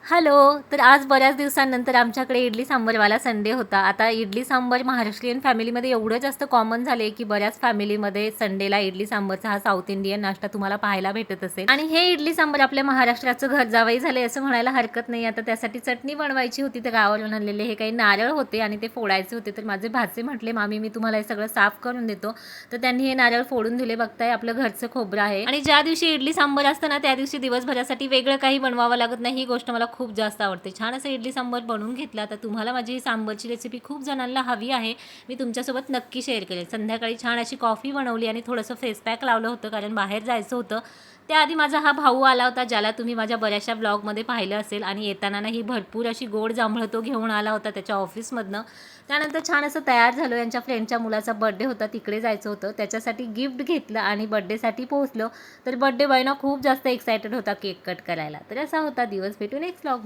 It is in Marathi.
हॅलो. तर आज बऱ्याच दिवसांनंतर आमच्याकडे इडली सांबरवाला संडे होता. आता इडली सांबर महाराष्ट्रीयन फॅमिलीमध्ये एवढं जास्त कॉमन झाले की बऱ्याच फॅमिलीमध्ये संडेला इडली सांबरचा हा साऊथ इंडियन नाश्ता तुम्हाला पाहायला भेटत असेल. आणि हे इडली सांबर आपल्या महाराष्ट्राचं घर जावई झाले असं म्हणायला हरकत नाही. आता त्यासाठी चटणी बनवायची होती. तर गावावरून आणलेले हे काही नारळ होते आणि ते फोडायचे होते. तर माझे भाचे म्हटले, मामी मी तुम्हाला हे सगळं साफ करून देतो. तर त्यांनी हे नारळ फोडून दिले. बघताय आपलं घरचं खोबरं आहे. आणि ज्या दिवशी इडली सांबर असतं ना त्या दिवशी दिवसभरासाठी वेगळं काही बनवावं लागत नाही. ही गोष्ट मला खूप जास्त आवडते. छान असं इडली सांबर बनवून घेतला. तर तुम्हाला माझी ही सांबरची रेसिपी खूप जणांना हवी आहे. मी तुमच्यासोबत नक्की शेअर करेल. संध्याकाळी छान अशी कॉफी बनवली आणि थोडंसं फेस पॅक लावलं होतं कारण बाहेर जायचं होतं. त्याआधी माझा हा भाऊ आला होता ज्याला तुम्ही माझ्या बऱ्याचशा ब्लॉगमध्ये पाहिलं असेल. आणि येताना ही भरपूर अशी गोड जांभळं तो घेऊन आला होता त्याच्या ऑफिसमधनं. त्यानंतर छान असं तयार झालो. यांच्या फ्रेंडच्या मुलाचा बर्थडे होता, तिकडे जायचं होतं. त्याच्यासाठी गिफ्ट घेतलं आणि बर्थडेसाठी पोहोचलो. तर बर्थडे बॉय ना खूप जास्त एक्सायटेड होता केक कट करायला. तर असा होता दिवस. भेटू नेक्स्ट ब्लॉग.